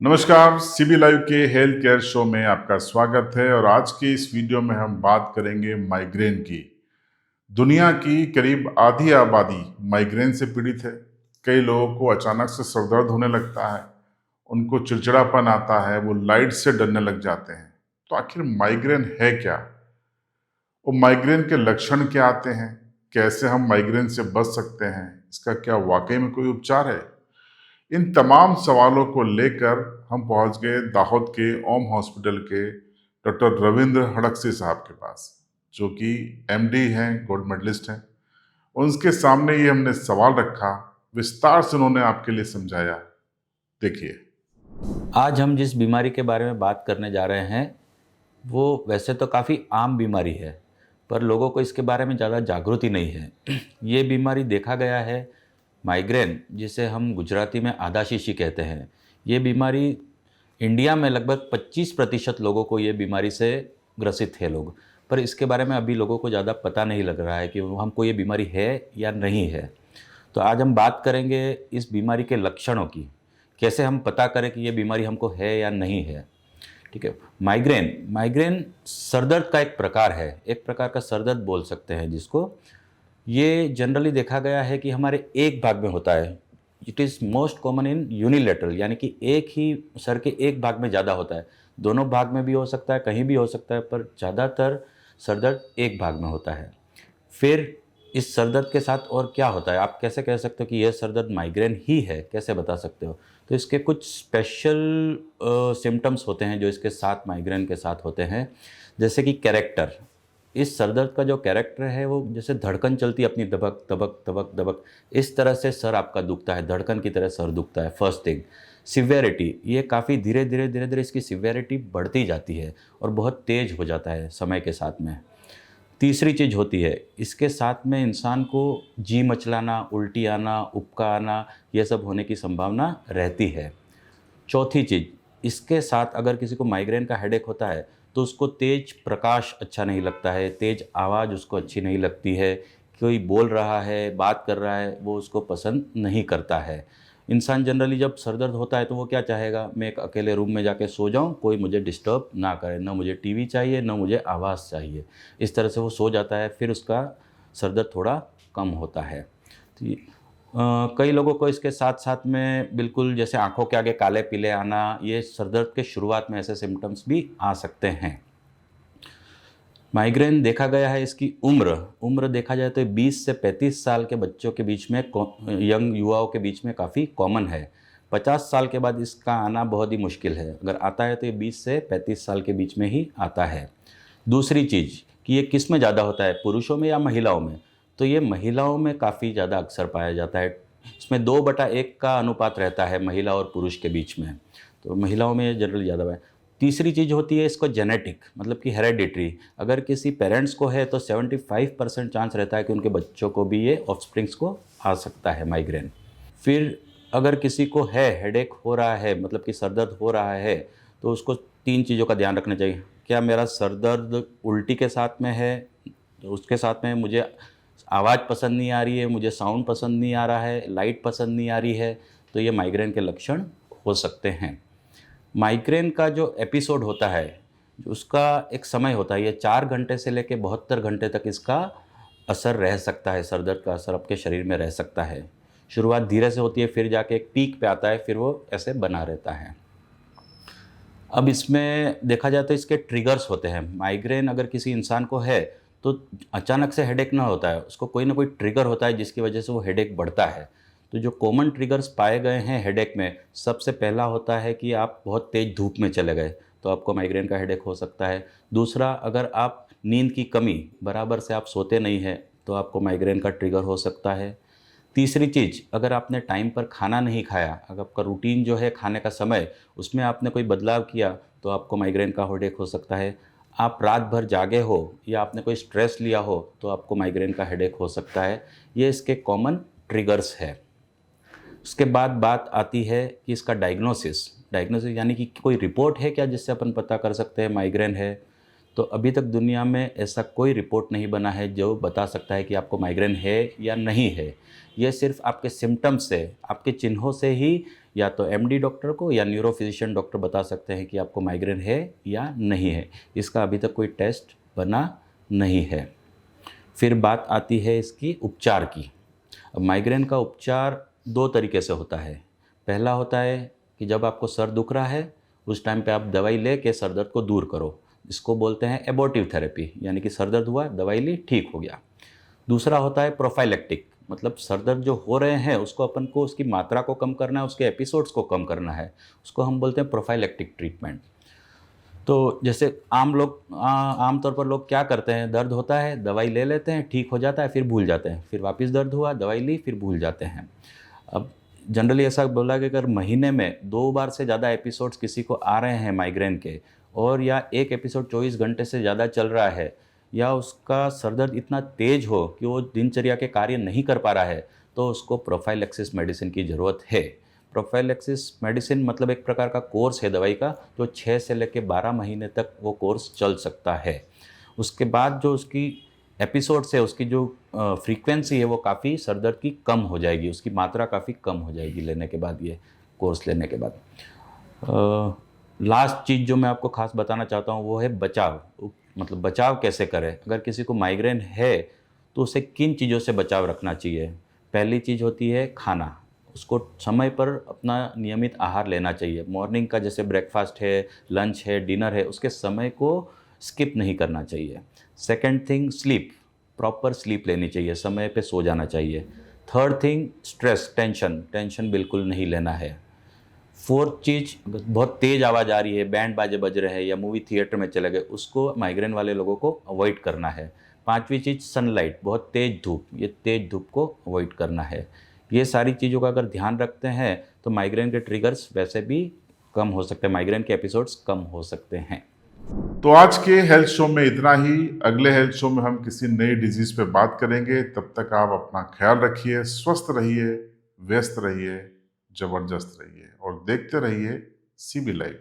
नमस्कार, CB live के health care show में आपका स्वागत है और आज के इस वीडियो में हम बात करेंगे माइग्रेन की। दुनिया की करीब आधी आबादी माइग्रेन से पीड़ित है। कई लोगों को अचानक से सर दर्द होने लगता है, उनको चिड़चिड़ापन आता है, वो लाइट से डरने लग जाते हैं। तो आखिर माइग्रेन है क्या? वो माइग्रेन के लक्षण क्या आते हैं? कैसे हम माइग्रेन से बच सकते हैं? इसका क्या वाकई में कोई उपचार है? इन तमाम सवालों को लेकर हम पहुंच गए दाहोद के ओम हॉस्पिटल के डॉक्टर रविंद्र हड़कसी साहब के पास, जो कि एमडी हैं, गोल्ड मेडलिस्ट हैं। उनके सामने ये हमने सवाल रखा, विस्तार से उन्होंने आपके लिए समझाया। देखिए। आज हम जिस बीमारी के बारे में बात करने जा रहे हैं वो वैसे तो काफ़ी आम बीमारी है, पर लोगों को इसके बारे में ज़्यादा जागृति नहीं है। ये बीमारी देखा गया है, माइग्रेन, जिसे हम गुजराती में आधाशीशी कहते हैं। ये बीमारी इंडिया में लगभग 25% लोगों को ये बीमारी से ग्रसित है लोग, पर इसके बारे में अभी लोगों को ज़्यादा पता नहीं लग रहा है कि हमको ये बीमारी है या नहीं है। तो आज हम बात करेंगे इस बीमारी के लक्षणों की, कैसे हम पता करें कि ये बीमारी हमको है या नहीं है। ठीक है। माइग्रेन माइग्रेन सरदर्द का एक प्रकार है, एक प्रकार का सरदर्द बोल सकते हैं जिसको। ये जनरली देखा गया है कि हमारे एक भाग में होता है। It is most common in unilateral, यानी कि एक ही सर के एक भाग में ज़्यादा होता है। दोनों भाग में भी हो सकता है, कहीं भी हो सकता है, पर ज़्यादातर सरदर्द एक भाग में होता है। फिर इस सरदर्द के साथ और क्या होता है, आप कैसे कह सकते हो कि यह सरदर्द माइग्रेन ही है, कैसे बता सकते हो? तो इसके कुछ स्पेशल सिम्टम्स होते हैं जो इसके साथ माइग्रेन के साथ होते हैं, जैसे कि कैरेक्टर। इस सरदर्द का जो कैरेक्टर है वो जैसे धड़कन चलती है अपनी, दबक दबक दबक दबक, इस तरह से सर आपका दुखता है, धड़कन की तरह सर दुखता है। First thing. सिवियरिटी, ये काफ़ी धीरे धीरे धीरे धीरे इसकी सिवियरिटी बढ़ती जाती है और बहुत तेज़ हो जाता है समय के साथ में। तीसरी चीज़ होती है, इसके साथ में इंसान को जी मचलाना, उल्टी आना, उबका आना, ये सब होने की संभावना रहती है। चौथी चीज़, इसके साथ अगर किसी को माइग्रेन का हेडेक होता है तो उसको तेज़ प्रकाश अच्छा नहीं लगता है, तेज़ आवाज़ उसको अच्छी नहीं लगती है, कोई बोल रहा है, बात कर रहा है, वो उसको पसंद नहीं करता है। इंसान जनरली जब सर दर्द होता है तो वो क्या चाहेगा, मैं एक अकेले रूम में जाके सो जाऊँ, कोई मुझे डिस्टर्ब ना करे, ना मुझे टीवी चाहिए, ना मुझे आवाज़ चाहिए। इस तरह से वो सो जाता है, फिर उसका सर दर्द थोड़ा कम होता है। तो कई लोगों को इसके साथ-साथ में बिल्कुल जैसे आँखों के आगे काले पीले आना, ये सर दर्द के शुरुआत में ऐसे सिम्पटम्स भी आ सकते हैं। माइग्रेन देखा गया है, इसकी उम्र देखा जाए तो 20 से 35 साल के बच्चों के बीच में, यंग युवाओं के बीच में काफ़ी कॉमन है। 50 साल के बाद इसका आना बहुत ही मुश्किल है। अगर आता है तो ये 20 से 35 साल के बीच में ही आता है। दूसरी चीज़ कि ये किस में ज़्यादा होता है, पुरुषों में या महिलाओं में? तो ये महिलाओं में काफ़ी ज़्यादा अक्सर पाया जाता है। इसमें 2/1 का अनुपात रहता है महिला और पुरुष के बीच में, तो महिलाओं में ये जनरली ज़्यादा है। तीसरी चीज़ होती है इसको जेनेटिक, मतलब कि हेरेडिटरी। अगर किसी पेरेंट्स को है तो 75% चांस रहता है कि उनके बच्चों को भी ये ऑफस्प्रिंग्स को आ सकता है माइग्रेन। फिर अगर किसी को है, हेडेक हो रहा है, मतलब कि सर दर्द हो रहा है, तो उसको 3 चीज़ों का ध्यान रखना चाहिए। क्या मेरा सर दर्द उल्टी के साथ में है? तो उसके साथ में मुझे आवाज़ पसंद नहीं आ रही है, मुझे साउंड पसंद नहीं आ रहा है, लाइट पसंद नहीं आ रही है, तो ये माइग्रेन के लक्षण हो सकते हैं। माइग्रेन का जो एपिसोड होता है, उसका एक समय होता है, ये 4 घंटे से लेके 72 घंटे तक इसका असर रह सकता है, सर दर्द का असर आपके शरीर में रह सकता है। शुरुआत धीरे से होती है, फिर जाके एक पीक पे आता है, फिर वो ऐसे बना रहता है। अब इसमें देखा जाए तो इसके ट्रिगर्स होते हैं। माइग्रेन अगर किसी इंसान को है तो अचानक से हेडेक ना होता है, उसको कोई ना कोई ट्रिगर होता है जिसकी वजह से वो हेडेक बढ़ता है। तो जो कॉमन ट्रिगर्स पाए गए हैं हेडेक में, सबसे पहला होता है कि आप बहुत तेज़ धूप में चले गए तो आपको माइग्रेन का हेडेक हो सकता है। दूसरा, अगर आप नींद की कमी, बराबर से आप सोते नहीं हैं, तो आपको माइग्रेन का ट्रिगर हो सकता है। तीसरी चीज़, अगर आपने टाइम पर खाना नहीं खाया, अगर आपका रूटीन जो है खाने का समय, उसमें आपने कोई बदलाव किया, तो आपको माइग्रेन का हेडेक हो सकता है। आप रात भर जागे हो या आपने कोई स्ट्रेस लिया हो, तो आपको माइग्रेन का हेडेक हो सकता है। ये इसके कॉमन ट्रिगर्स है। उसके बाद बात आती है कि इसका डायग्नोसिस। डायग्नोसिस यानी कि कोई रिपोर्ट है क्या जिससे अपन पता कर सकते हैं माइग्रेन है? तो अभी तक दुनिया में ऐसा कोई रिपोर्ट नहीं बना है जो बता सकता है कि आपको माइग्रेन है या नहीं है। ये सिर्फ़ आपके सिम्पटम्स से, आपके चिन्हों से ही या तो एमडी डॉक्टर को या न्यूरो फिजिशियन डॉक्टर बता सकते हैं कि आपको माइग्रेन है या नहीं है। इसका अभी तक कोई टेस्ट बना नहीं है। फिर बात आती है इसकी उपचार की। अब माइग्रेन का उपचार दो तरीके से होता है। पहला होता है कि जब आपको सर दुख रहा है उस टाइम पे आप दवाई ले के सर दर्द को दूर करो, इसको बोलते हैं एबॉर्टिव थेरेपी, यानी कि सर दर्द हुआ, दवाई ली, ठीक हो गया। दूसरा होता है प्रोफाइलेक्टिक, मतलब सर दर्द जो हो रहे हैं उसको अपन को उसकी मात्रा को कम करना है, उसके एपिसोड्स को कम करना है, उसको हम बोलते हैं प्रोफाइलेक्टिक ट्रीटमेंट। तो जैसे आमतौर पर लोग क्या करते हैं, दर्द होता है, दवाई ले लेते हैं, ठीक हो जाता है, फिर भूल जाते हैं, फिर वापस दर्द हुआ, दवाई ली, फिर भूल जाते हैं। अब जनरली ऐसा बोला कि अगर महीने में 2 बार से ज़्यादा एपिसोड्स किसी को आ रहे हैं माइग्रेन के, और या एक एपिसोड 24 घंटे से ज़्यादा चल रहा है, या उसका सर दर्द इतना तेज़ हो कि वो दिनचर्या के कार्य नहीं कर पा रहा है, तो उसको प्रोफाइलैक्सिस मेडिसिन की ज़रूरत है। प्रोफाइलैक्सिस मेडिसिन मतलब एक प्रकार का कोर्स है दवाई का, जो 6 से लेकर 12 महीने तक वो कोर्स चल सकता है। उसके बाद जो उसकी एपिसोड्स है, उसकी जो फ्रीक्वेंसी है वो काफ़ी सर दर्द की कम हो जाएगी, उसकी मात्रा काफ़ी कम हो जाएगी लेने के बाद, ये कोर्स लेने के बाद। लास्ट चीज़ जो मैं आपको खास बताना चाहता हूँ वो है बचाव। मतलब बचाव कैसे करें, अगर किसी को माइग्रेन है तो उसे किन चीज़ों से बचाव रखना चाहिए। पहली चीज़ होती है खाना, उसको समय पर अपना नियमित आहार लेना चाहिए। मॉर्निंग का जैसे ब्रेकफास्ट है, लंच है, डिनर है, उसके समय को स्किप नहीं करना चाहिए। Second thing sleep, proper sleep लेनी चाहिए, समय पे सो जाना चाहिए। थर्ड थिंग स्ट्रेस, टेंशन बिल्कुल नहीं लेना है। फोर्थ चीज़, बहुत तेज़ आवाज़ आ रही है, बैंड बाजे बज रहे हैं या मूवी थिएटर में चले गए, उसको माइग्रेन वाले लोगों को अवॉइड करना है। पांचवी चीज़ सनलाइट, बहुत तेज़ धूप, ये तेज़ धूप को अवॉइड करना है। ये सारी चीज़ों का अगर ध्यान रखते हैं तो माइग्रेन के ट्रिगर्स वैसे भी कम हो सकते हैं, माइग्रेन के एपिसोड्स कम हो सकते हैं। तो आज के हेल्थ शो में इतना ही। अगले हेल्थ शो में हम किसी नई डिजीज पे बात करेंगे। तब तक आप अपना ख्याल रखिए, स्वस्थ रहिए, व्यस्त रहिए, जबरदस्त रहिए और देखते रहिए CB लाइव।